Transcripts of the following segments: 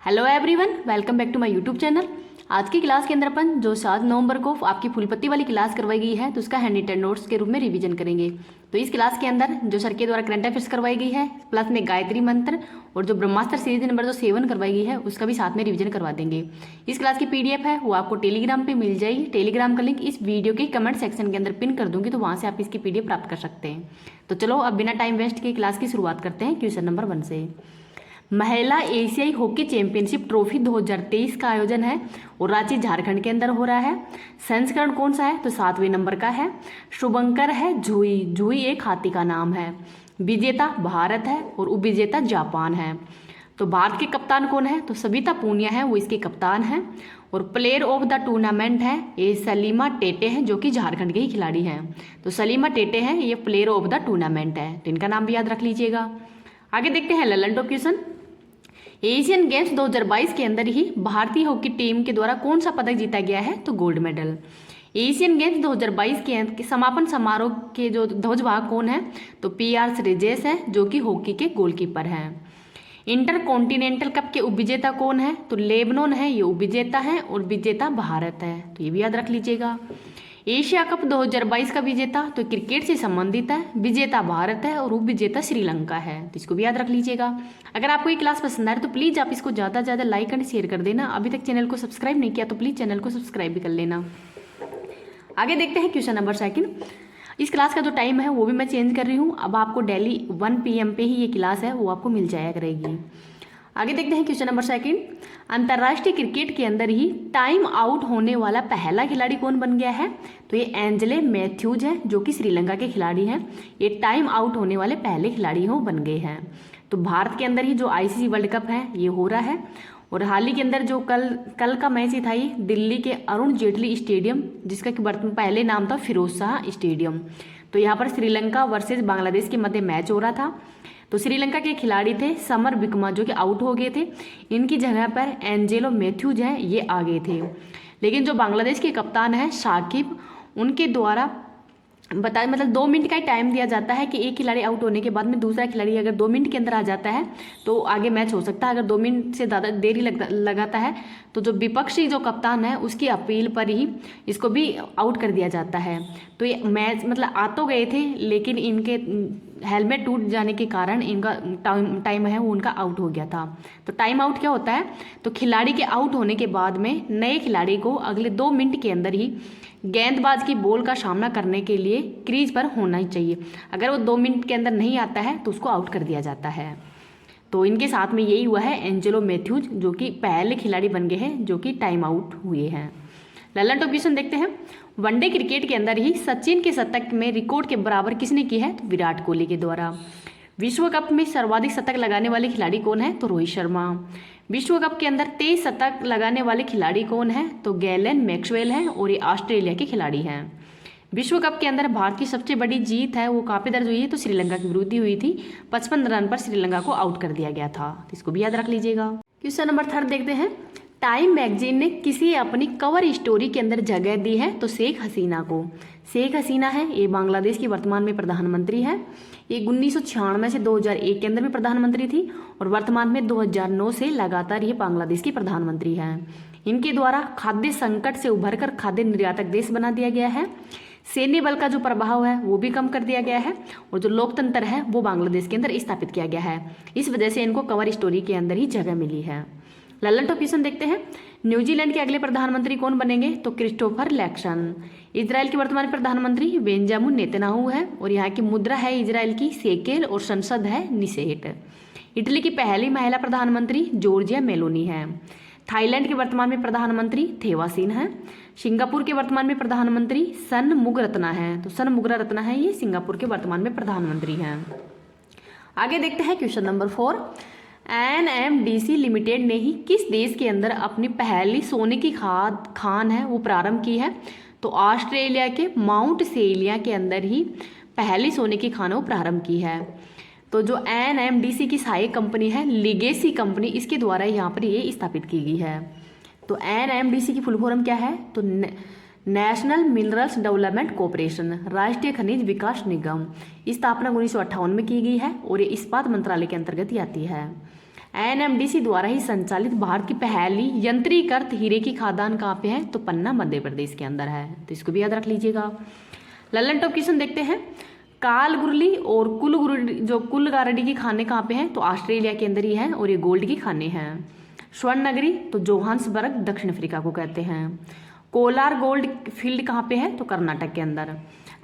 Hello everyone, welcome back to my YouTube channel. आज की class के अंदर अपन जो 7 नवंबर को आपकी फुल पत्ती वाली क्लास करवाई गई है तो उसका हैंड रिटन नोट्स के रूप में रिवीजन करेंगे। तो इस क्लास के अंदर जो सर के द्वारा करंट अफेयर्स करवाई गई है प्लस में गायत्री मंत्र और जो ब्रह्मास्त्र सीरीज नंबर जो 7 करवाई गई है उसका भी साथ में रिवीजन करवा देंगे। इस क्लास की पीडीएफ है वो आपको टेलीग्राम पे मिल जाएगी। टेलीग्राम का लिंक इस वीडियो के कमेंट सेक्शन के अंदर पिन कर दूंगी, तो वहाँ से आप इसकी पीडीएफ प्राप्त कर सकते हैं। तो चलो अब बिना टाइम वेस्ट के क्लास की शुरुआत करते हैं क्वेश्चन नंबर 1 से। महिला एशियाई हॉकी चैंपियनशिप ट्रॉफी 2023 का आयोजन है और रांची झारखंड के अंदर हो रहा है। संस्करण कौन सा है? तो 7वें नंबर का है। शुभंकर है जुई, जुई एक हाथी का नाम है। विजेता भारत है और उपविजेता जापान है। तो भारत के कप्तान कौन है? तो सविता पूनिया है, वो इसके कप्तान हैं। और प्लेयर ऑफ द टूर्नामेंट है ये सलीमा टेटे हैं जो कि झारखंड के ही खिलाड़ी हैं। तो सलीमा टेटे हैं ये प्लेयर ऑफ द टूर्नामेंट है, तो इनका नाम भी याद रख लीजिएगा। आगे देखते हैं Lalan top question. Asian games 2022 के अंदर ही भारतीय हॉकी टीम के द्वारा कौन सा पदक जीता गया है? तो गोल्ड मेडल। एशियन गेम्स 2022 के समापन समारोह के जो ध्वजवाहक कौन है? तो पीआर श्रीजेश है जो कि हॉकी के गोलकीपर हैं। इंटर कॉन्टिनेंटल कप के उपविजेता कौन है? तो लेबनान है, ये उपविजेता है और विजेता भारत है, तो ये भी याद रख लीजिएगा। एशिया कप 2022 का विजेता तो क्रिकेट से संबंधित है, विजेता भारत है और उपविजेता श्रीलंका है, तो इसको भी याद रख लीजिएगा। अगर आपको ये क्लास पसंद आ रही है तो प्लीज़ आप इसको ज़्यादा से ज़्यादा लाइक एंड शेयर कर देना। अभी तक चैनल को सब्सक्राइब नहीं किया तो प्लीज़ चैनल को सब्सक्राइब भी कर लेना। आगे देखते हैं क्वेश्चन नंबर 2। इस क्लास का जो टाइम है वो भी मैं चेंज कर रही हूँ। अब आपको डेली 1 PM पे ही ये क्लास है वो आपको मिल जाया करेगी। आगे देखते हैं क्वेश्चन नंबर 2। अंतर्राष्ट्रीय क्रिकेट के अंदर ही टाइम आउट होने वाला पहला खिलाड़ी कौन बन गया है? तो ये एंजले मैथ्यूज है जो कि श्रीलंका के खिलाड़ी हैं। ये टाइम आउट होने वाले पहले खिलाड़ी हो बन गए हैं। तो भारत के अंदर ही जो ICC वर्ल्ड कप है ये हो रहा है और हाल ही के अंदर जो कल का मैच ही था ये दिल्ली के अरुण जेटली स्टेडियम, जिसका कि पहले नाम था फिरोज शाह स्टेडियम। तो यहाँ पर श्रीलंका वर्सेज बांग्लादेश के मध्य मैच हो रहा था। तो श्रीलंका के खिलाड़ी थे समर विक्रमा जो कि आउट हो गए थे। इनकी जगह पर एंजेलो मैथ्यूज हैं ये आ गए थे। लेकिन जो बांग्लादेश के कप्तान हैं शाकिब, उनके द्वारा बताया मतलब 2 मिनट का ही टाइम दिया जाता है कि एक खिलाड़ी आउट होने के बाद में दूसरा खिलाड़ी अगर 2 मिनट के अंदर आ जाता है तो आगे मैच हो सकता है। अगर 2 मिनट से ज़्यादा देरी लगाता है तो जो विपक्षी जो कप्तान है उसकी अपील पर ही इसको भी आउट कर दिया जाता है। तो ये मैच मतलब आ तो गए थे लेकिन इनके हेलमेट टूट जाने के कारण इनका टाइम है वो उनका आउट हो गया था। तो टाइम आउट क्या होता है? तो खिलाड़ी के आउट होने के बाद में नए खिलाड़ी को अगले 2 मिनट के अंदर ही गेंदबाज की बॉल का सामना करने के लिए क्रीज पर होना ही चाहिए। अगर वो 2 मिनट के अंदर नहीं आता है तो उसको आउट कर दिया जाता है। तो इनके साथ में यही हुआ है एंजेलो मैथ्यूज जो कि पहले खिलाड़ी बन गए हैं जो कि टाइम आउट हुए हैं। ललन टॉप क्वेश्चन देखते हैं। वनडे क्रिकेट के अंदर ही सचिन के शतक में रिकॉर्ड के बराबर किसने की है? तो विराट कोहली के द्वारा। विश्व कप में सर्वाधिक शतक लगाने वाले खिलाड़ी कौन है? तो रोहित शर्मा। विश्व कप के अंदर 23 शतक लगाने वाले खिलाड़ी कौन है? तो गैलेन मैक्सवेल हैं और ये ऑस्ट्रेलिया के खिलाड़ी हैं। विश्व कप के अंदर भारत की सबसे बड़ी जीत है वो कहाँ पे दर्ज हुई है? तो श्रीलंका के विरुद्ध हुई थी। 55 रन पर श्रीलंका को आउट कर दिया गया था, तो इसको भी याद रख लीजिएगा। क्वेश्चन नंबर 3 देखते हैं। टाइम मैगजीन ने किसी अपनी कवर स्टोरी के अंदर जगह दी है? तो शेख हसीना को। शेख हसीना है ये बांग्लादेश की वर्तमान में प्रधानमंत्री है। ये 1996 से 2001 के अंदर में प्रधानमंत्री थी और वर्तमान में 2009 से लगातार ये बांग्लादेश की प्रधानमंत्री हैं। इनके द्वारा खाद्य संकट से उभरकर खाद्य निर्यातक देश बना दिया गया है। सैन्य बल का जो प्रभाव है वो भी कम कर दिया गया है और जो लोकतंत्र है वो बांग्लादेश के अंदर स्थापित किया गया है। इस वजह से इनको कवर स्टोरी के अंदर ही जगह मिली है। ललन टॉप क्वेश्चन देखते हैं। न्यूजीलैंड के अगले प्रधानमंत्री कौन बनेंगे? तो क्रिस्टोफर लैक्सन। इजराइल के वर्तमान प्रधानमंत्री बेंजामिन नेतन्याहू है और यहाँ की मुद्रा है इजराइल की शेकेल और संसद है निसेट। इटली की पहली महिला प्रधानमंत्री जॉर्जिया मेलोनी है। थाईलैंड के वर्तमान में प्रधानमंत्री थेवासीन है। सिंगापुर के वर्तमान में प्रधानमंत्री सन मुगरत्ना है। तो सन मुगरत्ना है ये सिंगापुर के वर्तमान में प्रधानमंत्री हैं। आगे देखते हैं क्वेश्चन नंबर 4। NMDC लिमिटेड ने ही किस देश के अंदर अपनी पहली सोने की खान है वो प्रारंभ की है? तो ऑस्ट्रेलिया के माउंट सेलिया के अंदर ही पहली सोने की खान वो प्रारंभ की है। तो जो NMDC की सहायक कंपनी है लिगेसी कंपनी, इसके द्वारा यहाँ पर ये स्थापित की गई है। तो NMDC की फुल फॉर्म क्या है? तो नेशनल मिनरल्स डेवलपमेंट कॉरपोरेशन, राष्ट्रीय खनिज विकास निगम। स्थापना 1958 में की गई है और ये इस्पात मंत्रालय के अंतर्गत ही आती है। एनएमडीसी द्वारा ही संचालित भारत की पहली यंत्रीकृत हीरे की खदान कहाँ पे है? तो पन्ना मध्य प्रदेश के अंदर है, तो इसको भी याद रख लीजिएगा। ललन टॉप क्वेश्चन देखते हैं। कालगुरली और कुलगारडी की खाने कहाँ पे हैं? तो ऑस्ट्रेलिया के अंदर ही है और ये गोल्ड की खाने हैं। स्वर्ण नगरी तो जोहान्सबर्ग दक्षिण अफ्रीका को कहते हैं। कोलार गोल्ड फील्ड कहाँ पे है? तो कर्नाटक के अंदर।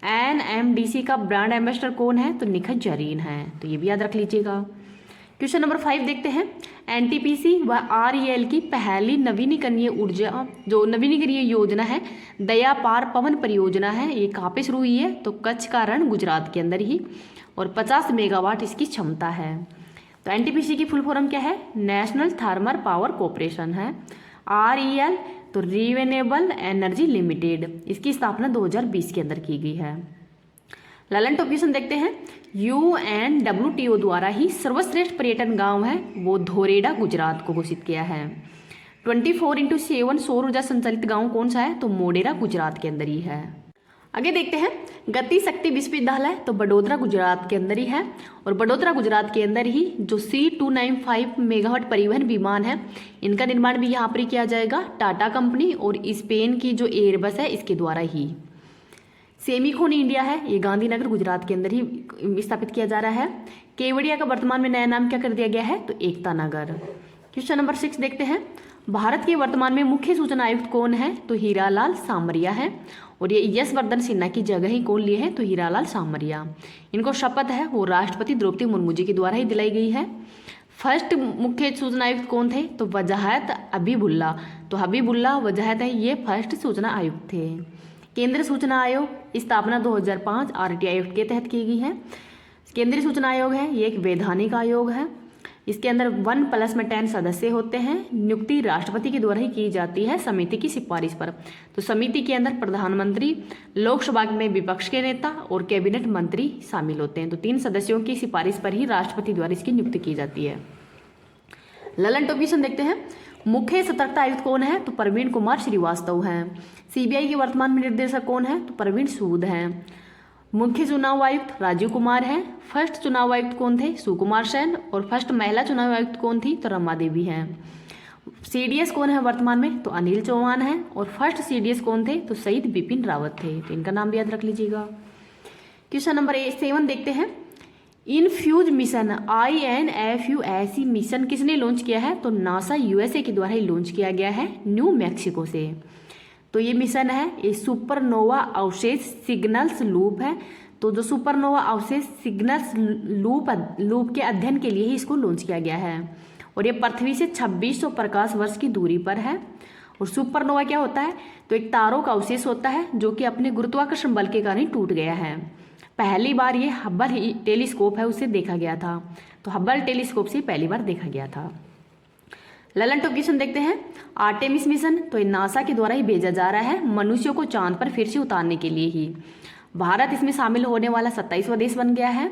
एनएमडीसी का ब्रांड एम्बेसडर कौन है? तो निखत जरीन है, तो ये भी याद रख लीजिएगा। क्वेश्चन नंबर 5 देखते हैं। एनटीपीसी व आरईएल की पहली नवीनीकरणीय ऊर्जा जो नवीनीकरणीय योजना है दया पार पवन परियोजना है, ये कहाँ पे शुरू हुई है? तो कच्छ का रण गुजरात के अंदर ही, और 50 मेगावाट इसकी क्षमता है। तो एनटीपीसी की फुल फॉर्म क्या है? नेशनल थर्मल पावर कॉरपोरेशन है। आरईएल तो रिन्यूएबल एनर्जी लिमिटेड, इसकी स्थापना 2020 के अंदर की गई है। ललन टॉप क्वेश्चन देखते हैं। UNWTO द्वारा ही सर्वश्रेष्ठ पर्यटन गांव है वो धोरेडा गुजरात को घोषित किया है। 24x7 सौर ऊर्जा संचालित गांव कौन सा है? तो मोढेरा गुजरात के अंदर ही है। आगे देखते हैं। गति शक्ति विश्वविद्यालय तो बड़ोदरा गुजरात के अंदर ही है, और बड़ोदरा गुजरात के अंदर ही जो C295 मेगावाट परिवहन विमान है इनका निर्माण भी यहाँ पर ही किया जाएगा, टाटा कंपनी और स्पेन की जो एयरबस है इसके द्वारा ही। सेमिकोन इंडिया है, ये गांधीनगर गुजरात के अंदर ही स्थापित किया जा रहा है। केवड़िया का वर्तमान में नया नाम क्या कर दिया गया है? तो एकता नगर। क्वेश्चन नंबर 6 देखते हैं। भारत के वर्तमान में मुख्य सूचना आयुक्त कौन है? तो हीरालाल सामरिया है, और ये यशवर्धन सिन्हा की जगह ही कौन लिए हैं? तो हीरालाल सामरिया। इनको शपथ है वो राष्ट्रपति द्रौपदी मुर्मू जी के द्वारा ही दिलाई गई है। फर्स्ट मुख्य सूचना आयुक्त कौन थे? तो वजाहत हबीबुल्ला। तो हबीबुल्ला वजाहत है ये फर्स्ट सूचना आयुक्त थे। केंद्रीय सूचना आयोग स्थापना 2005 आरटीआई एक्ट के तहत की गई है। केंद्रीय सूचना आयोग है ये एक वैधानिक आयोग है, इसके अंदर 1+10 सदस्य होते हैं। नियुक्ति राष्ट्रपति के द्वारा ही की जाती है समिति की सिफारिश पर। तो समिति के अंदर प्रधानमंत्री, लोकसभा में विपक्ष के नेता और कैबिनेट मंत्री शामिल होते हैं। तो 3 सदस्यों की सिफारिश पर ही राष्ट्रपति द्वारा इसकी नियुक्ति की जाती है। ललन टॉप क्वेश्चन देखते हैं। मुख्य सतर्कता आयुक्त कौन है? तो प्रवीण कुमार श्रीवास्तव हैं। सीबीआई के वर्तमान में निर्देशक कौन है? तो प्रवीण सूद हैं। मुख्य चुनाव आयुक्त राजीव कुमार हैं। फर्स्ट चुनाव आयुक्त कौन थे? सुकुमार सेन। और फर्स्ट महिला चुनाव आयुक्त कौन थी? तो रमा देवी हैं। सीडीएस कौन है वर्तमान में? तो अनिल चौहान हैं। और फर्स्ट सीडीएस कौन थे? तो शहीद बिपिन रावत थे, तो इनका नाम भी याद रख लीजिएगा। क्वेश्चन नंबर 7 देखते हैं। इनफ्यूज मिशन INFUSE मिशन किसने लॉन्च किया है? तो नासा USA के द्वारा ही लॉन्च किया गया है न्यू मैक्सिको से। तो ये मिशन है ये सुपरनोवा अवशेष सिग्नल्स लूप है। तो जो सुपरनोवा अवशेष सिग्नल्स लूप के अध्ययन के लिए ही इसको लॉन्च किया गया है, और ये पृथ्वी से 2600 प्रकाश वर्ष की दूरी पर है। और सुपरनोवा क्या होता है? तो एक तारों का अवशेष होता है जो कि अपने गुरुत्वाकर्षण बल के कारण टूट गया है। पहली बार ये हब्बल टेलीस्कोप है उससे देखा गया था, तो हब्बल टेलीस्कोप से पहली बार देखा गया था। ललन टॉप क्वेश्चन देखते हैं। आर्टेमिस मिशन तो ये नासा के द्वारा ही भेजा जा रहा है मनुष्यों को चांद पर फिर से उतारने के लिए ही। भारत इसमें शामिल होने वाला 27वां देश बन गया है,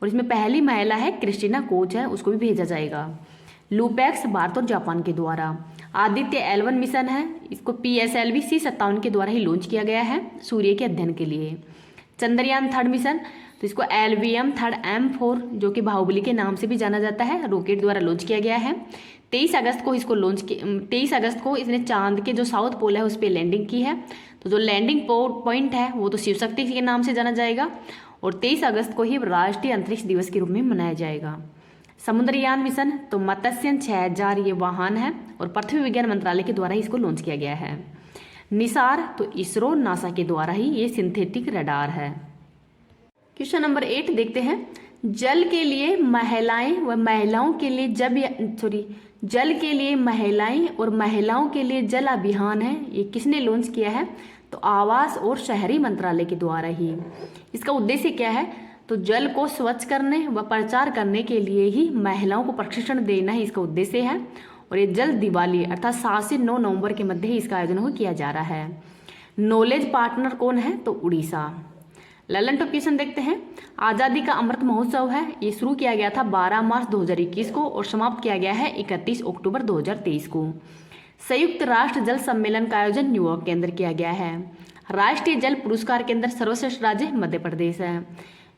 और इसमें पहली महिला है क्रिस्टीना कोच है, उसको भी भेजा जाएगा। लूपैक्स भारत और जापान के द्वारा। आदित्य L1 मिशन है, इसको PSLV C57 के द्वारा ही लॉन्च किया गया है सूर्य के अध्ययन के लिए। चंद्रयान 3 मिशन तो इसको LVM 3 M4 जो कि बाहुबली के नाम से भी जाना जाता है रॉकेट द्वारा लॉन्च किया गया है। 23 अगस्त को इसने चांद के जो साउथ पोल है उस पर लैंडिंग की है। तो जो लैंडिंग पॉइंट है वो तो शिव शक्ति के नाम से जाना जाएगा, और 23 अगस्त को ही राष्ट्रीय अंतरिक्ष दिवस के रूप में मनाया जाएगा। समुद्रयान मिशन तो मत्स्ययान 6000 ये वाहन है, और पृथ्वी विज्ञान मंत्रालय के द्वारा ही इसको लॉन्च किया गया है। निसार तो इसरो नासा के द्वारा ही ये सिंथेटिक रडार है। क्वेश्चन नंबर 8 देखते हैं। जल के लिए महिलाएं और महिलाओं के लिए जल अभियान है, ये किसने लॉन्च किया है? तो आवास और शहरी मंत्रालय के द्वारा ही। इसका उद्देश्य क्या है? तो जल को स्वच्छ करने व प्रचार करने के लिए ही महिलाओं को प्रशिक्षण देना ही इसका उद्देश्य है, और ये जल दिवाली अर्थात 7 से 9 नवंबर के मध्य ही इसका आयोजन किया जा रहा है। नॉलेज पार्टनर कौन है? तो उड़ीसा। ललन टॉप क्वेश्चन देखते हैं। आज़ादी का अमृत महोत्सव है, ये शुरू किया गया था 12 मार्च 2021 को और समाप्त किया गया है 31 अक्टूबर 2023 को। संयुक्त राष्ट्र जल सम्मेलन का आयोजन न्यूयॉर्क के अंदर किया गया है। राष्ट्रीय जल पुरस्कार के अंदर सर्वश्रेष्ठ राज्य मध्य प्रदेश है।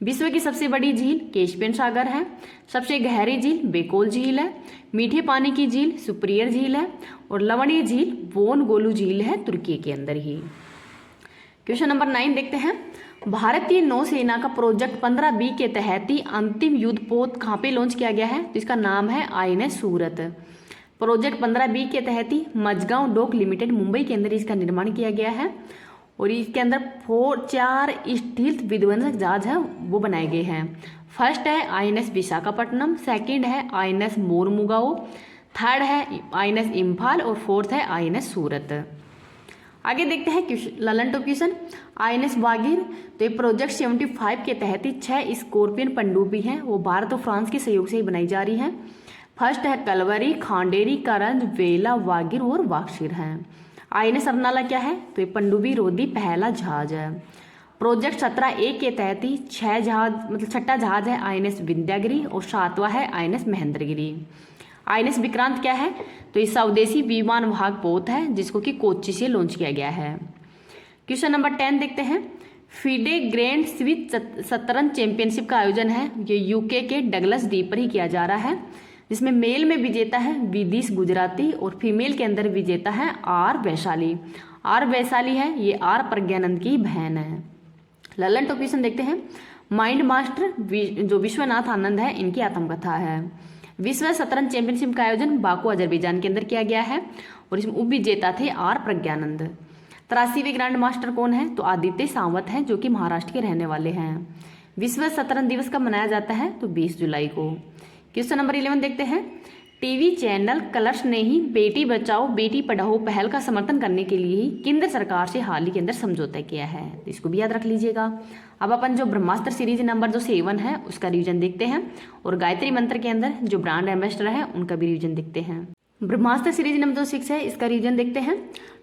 विश्व की सबसे बड़ी झील कैस्पियन सागर है। सबसे गहरी झील बेकोल झील है। मीठे पानी की झील सुपिरियर झील है। और लवणीय झील बोन गोलू झील है तुर्की के अंदर ही। क्वेश्चन नंबर 9 देखते हैं। भारतीय नौसेना का प्रोजेक्ट 15B के तहत ही अंतिम युद्धपोत कहाँ पे लॉन्च किया गया है? तो इसका नाम है INS सूरत। प्रोजेक्ट 15B के तहत ही मझगांव डॉक लिमिटेड मुंबई के अंदर इसका निर्माण किया गया है। और इसके अंदर 4 स्टील्थ विध्वंसक जहाज है वो बनाए गए हैं। फर्स्ट है INS विशाखापट्टनम, सेकंड है INS मोरमुगाओ, थर्ड है INS इम्फाल और फोर्थ है INS सूरत। आगे देखते हैं Lalan top question. INS Vagir, तो ये प्रोजेक्ट 75 के तहत ही 6 स्कॉर्पियन पनडुब्बी हैं वो भारत और फ्रांस के सहयोग से ही बनाई जा रही हैं। फर्स्ट है कलवरी, खांडेरी, करंज, वेला, वागीर और वाक्षीर हैं। INS अरनाला क्या है? तो ये पनडुब्बी रोधी पहला जहाज है। प्रोजेक्ट 17A के तहत ही 6 जहाज मतलब छठा जहाज है INS विंध्यागिरी और 7वां है INS महेंद्रगिरी। INS विक्रांत क्या है? तो ये स्वदेशी विमान वाहक पोत है जिसको कि कोच्चि से लॉन्च किया गया है। क्वेश्चन नंबर 10 देखते हैं। फीडे ग्रैंड स्विस शतरंज चैंपियनशिप का आयोजन है ये UK के डगलस द्वीप पर ही किया जा रहा है, जिसमें मेल में विजेता है विदिश गुजराती और फीमेल के अंदर विजेता है R वैशाली। R वैशाली है ये R प्रज्ञानंद की बहन है। ललन टॉप क्वेश्चन देखते हैं। माइंड मास्टर जो विश्वनाथ आनंद है इनकी आत्मकथा है। विश्व शतरंज चैंपियनशिप का आयोजन बाकू अजरबैजान के अंदर किया गया है और इसमें उप विजेता थे R प्रज्ञानंद। 83वें ग्रैंड मास्टर कौन है? तो आदित्य सावंत हैं जो कि महाराष्ट्र के रहने वाले हैं। विश्व शतरंज दिवस कब मनाया जाता है? तो 20 जुलाई को। क्वेश्चन नंबर 11 देखते हैं। टीवी चैनल कलर्स ने ही बेटी बचाओ बेटी पढ़ाओ पहल का समर्थन करने के लिए ही केंद्र सरकार से हाल ही के अंदर समझौता किया है, तो इसको भी याद रख लीजिएगा। अब अपन जो ब्रह्मास्त्र सीरीज नंबर जो 7 है उसका रिवीजन देखते हैं और गायत्री मंत्र के अंदर जो ब्रांड एम्बेसडर है उनका भी रिवीजन देखते हैं। ब्रह्मास्त्र सीरीज नंबर जो 6 है इसका रिवीजन देखते हैं।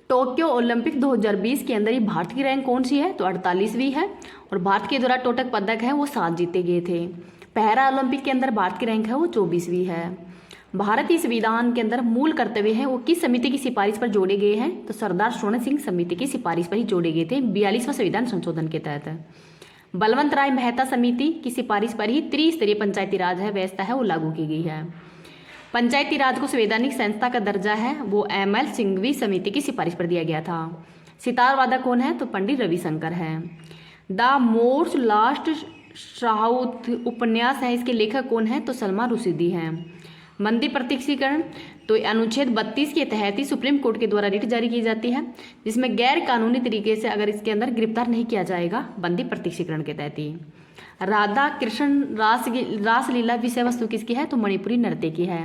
टोक्यो ओलंपिक 2020 के अंदर ही भारत की रैंक कौन सी है? तो 48वीं है और भारत के द्वारा टोटल पदक है वो 7 जीते गए थे। पैरा ओलंपिक के अंदर भारत की रैंक है वो 24वीं है। भारतीय संविधान के अंदर मूल कर्तव्य है वो किस समिति की सिफारिश पर जोड़े गए हैं? तो सरदार स्वर्ण सिंह समिति की सिफारिश पर ही जोड़े गए थे 42वां संविधान संशोधन के तहत। बलवंत राय मेहता समिति की सिफारिश पर ही त्रिस्तरीय पंचायती राज है व्यवस्था है वो लागू की गई है। पंचायती राज को संवैधानिक संस्था का दर्जा है वो ML सिंघवी समिति की सिफारिश पर दिया गया था। सितार वादक कौन है? तो पंडित रविशंकर है। द मोर्स लास्ट साउथ उपन्यास है इसके लेखक कौन है? तो सलमा रुशिदी हैं। मंदिर प्रत्यक्षीकरण, तो अनुच्छेद 32 के तहत ही सुप्रीम कोर्ट के द्वारा रिट जारी की जाती है जिसमें गैर कानूनी तरीके से अगर इसके अंदर गिरफ्तार नहीं किया जाएगा बंदी प्रत्यक्षीकरण के तहत ही। राधा कृष्ण रासलीला विषय वस्तु किसकी है? तो मणिपुरी नृत्य की है।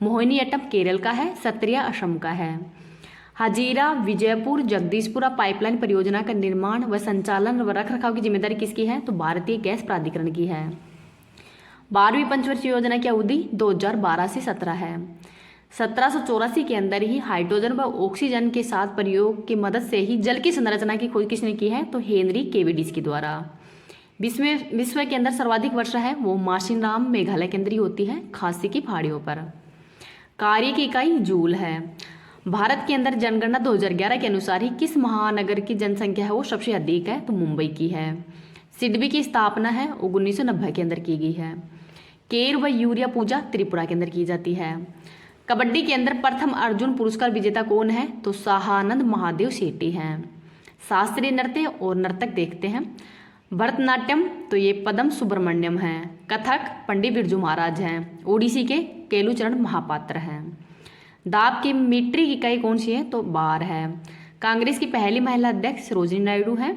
मोहिनीअट्टम केरल का है। सत्रिया असम का है। हजीरा विजयपुर जगदीशपुरा पाइपलाइन परियोजना का निर्माण व संचालन व रखरखाव की जिम्मेदारी किसकी है? तो भारतीय गैस प्राधिकरण की है। 12वीं पंचवर्षीय योजना की अवधि 2012 से 17 है। 1784 के अंदर ही हाइड्रोजन व ऑक्सीजन के साथ प्रयोग की मदद से ही जल की संरचना की खोज किसने की है? तो हेनरी केविडिस के द्वारा। विश्व के अंदर सर्वाधिक वर्षा है वो माशिनराम मेघालय के अंदर ही होती है खासी की पहाड़ियों पर। कार्य की इकाई जूल है। भारत के अंदर जनगणना 2011 के अनुसार ही किस महानगर की जनसंख्या है वो सबसे अधिक है? तो मुंबई की है। सिडबी की स्थापना है 1990 के अंदर की गई है। केर व यूरिया पूजा त्रिपुरा के अंदर की जाती है। कबड्डी के अंदर प्रथम अर्जुन पुरस्कार विजेता कौन है? तो शाहानंद महादेव शेट्टी हैं। शास्त्रीय नृत्य और नर्तक देखते हैं। भरतनाट्यम, तो ये पदम सुब्रमण्यम है। कथक पंडित बिरजू महाराज हैं। ओडिसी के केलुचरण महापात्र हैं। दाब की मीट्रिक इकाई कौन सी है? तो बार है। कांग्रेस की पहली महिला अध्यक्ष सरोजिनी नायडू है।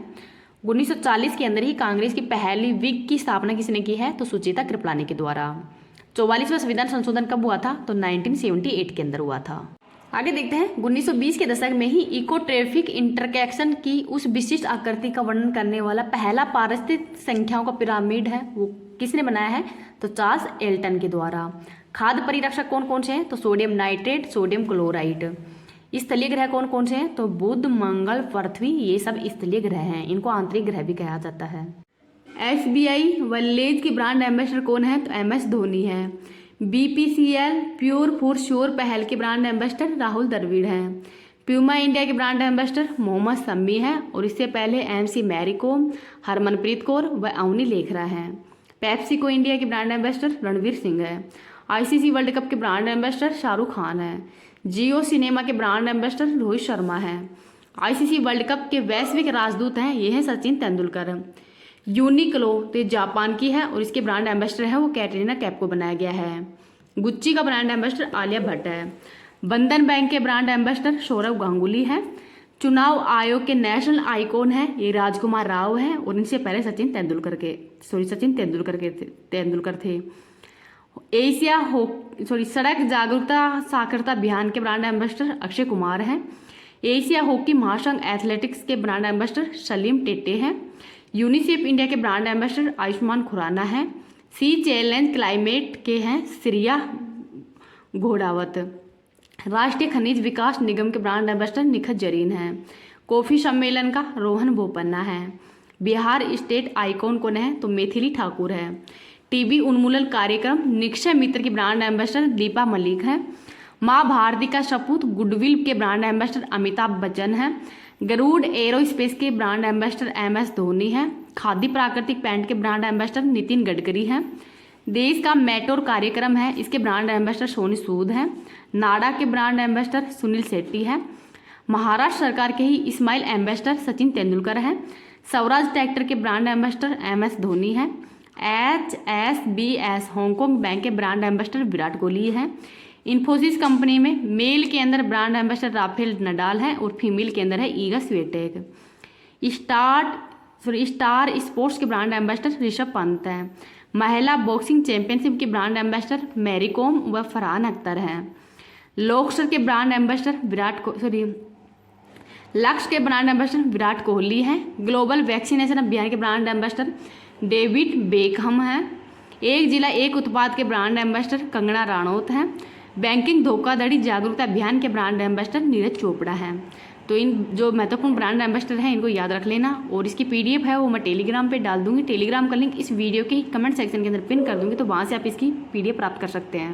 1940 के अंदर ही कांग्रेस की पहली विग की स्थापना किसने की है? तो सुचेता कृपलानी के द्वारा। 44वां संविधान संशोधन कब हुआ था? तो 1978 के अंदर हुआ था। आगे देखते हैं 1920 के दशक में ही इको ट्रैफिक इंटरकनेक्शन की उस विशिष्ट आकृति का वर्णन करने वाला पहला पारिस्थितिक संख्याओं का पिरामिड है वो किसने बनाया है? तो चार्ल्स एल्टन के द्वारा। खाद्य परिरक्षक कौन कौन से हैं? तो सोडियम नाइट्रेट, सोडियम क्लोराइड। स्थलीय ग्रह कौन कौन से हैं? तो बुध, मंगल, पृथ्वी, ये सब स्थलीय ग्रह हैं। इनको आंतरिक ग्रह भी कहा जाता है। SBI व लेज की ब्रांड एम्बेसडर कौन है? तो MS धोनी है। BPCL प्योर फॉर श्योर पहल के ब्रांड एम्बेसडर राहुल द्रविड़ हैं। प्यूमा इंडिया के ब्रांड एम्बेसडर मोहम्मद शम्मी हैं और इससे पहले MC मैरी कॉम, हरमनप्रीत कौर व अवनी लेखरा हैं। पेप्सिको इंडिया के ब्रांड एम्बेसडर रणवीर सिंह है। ICC वर्ल्ड कप के ब्रांड एम्बेसडर शाहरुख खान है। जियो सिनेमा के ब्रांड एम्बेसडर रोहित शर्मा है। ICC वर्ल्ड कप के वैश्विक राजदूत हैं, ये हैं सचिन तेंदुलकर। यूनिक्लो तो जापान की है और इसके ब्रांड एम्बेसडर है वो कैटरीना कैफ को बनाया गया है। गुच्ची का ब्रांड एम्बेसडर आलिया भट्ट है। बंधन बैंक के ब्रांड एम्बेसडर सौरव गांगुली है। चुनाव आयोग के नेशनल आइकॉन है ये राजकुमार राव है और इनसे पहले सचिन तेंदुलकर थे। सड़क जागरूकता साक्षरता अभियान के ब्रांड एम्बेसडर अक्षय कुमार हैं। एशिया हॉकी महासंघ एथलेटिक्स के ब्रांड एम्बेसडर सलीम टेटे हैं। यूनिसेफ इंडिया के ब्रांड एम्बेसडर आयुष्मान खुराना हैं। सी चैलेंज क्लाइमेट के हैं श्रिया घोड़ावत। राष्ट्रीय खनिज विकास निगम के ब्रांड एम्बेसडर निखत जरीन हैं। कॉफी सम्मेलन का रोहन बोपन्ना है। बिहार स्टेट आइकॉन कौन है तो मैथिली ठाकुर है। टीबी उन्मूलन कार्यक्रम निक्षय मित्र की ब्रांड एम्बेसडर दीपा मलिक है। माँ भारती का सपूत गुडविल के ब्रांड एम्बेसडर अमिताभ बच्चन हैं। गरुड़ एरोस्पेस के ब्रांड एम्बेसडर MS धोनी हैं। खादी प्राकृतिक पैंट के ब्रांड एम्बेसडर नितिन गडकरी हैं। देश का मेट्रो कार्यक्रम है इसके ब्रांड एम्बेसडर सोनी सूद हैं। नाडा के ब्रांड एम्बेसडर सुनील शेट्टी हैं। महाराष्ट्र सरकार के ही इस्माइल एम्बेसडर सचिन तेंदुलकर हैं। स्वराज ट्रैक्टर के ब्रांड एम्बेसडर MS धोनी हैं। HSBC हांगकांग बैंक के ब्रांड एम्बेसडर विराट कोहली हैं। इन्फोसिस कंपनी में मेल के अंदर ब्रांड एम्बेसडर राफेल नडाल हैं और फीमेल के अंदर है ईगा स्वीटेक। स्टार स्पोर्ट्स के ब्रांड एम्बेसडर ऋषभ पंत हैं। महिला बॉक्सिंग चैंपियनशिप के ब्रांड एम्बेसडर मैरी कॉम व फरहान अख्तर हैं। लॉक्सर के ब्रांड एम्बेसडर लक्स के ब्रांड एम्बेसडर विराट कोहली हैं। ग्लोबल वैक्सीनेशन अभियान के ब्रांड एम्बेसडर डेविड बेकहम हैं। एक जिला एक उत्पाद के ब्रांड एम्बेसडर कंगना राणौत हैं। बैंकिंग धोखाधड़ी जागरूकता अभियान के ब्रांड एम्बेसडर नीरज चोपड़ा हैं। तो इन जो महत्वपूर्ण ब्रांड एम्बेसडर हैं इनको याद रख लेना और इसकी PDF है वो मैं टेलीग्राम पे डाल दूंगी। टेलीग्राम का लिंक इस वीडियो के कमेंट सेक्शन के अंदर पिन कर दूंगी, तो वहाँ से आप इसकी PDF प्राप्त कर सकते हैं।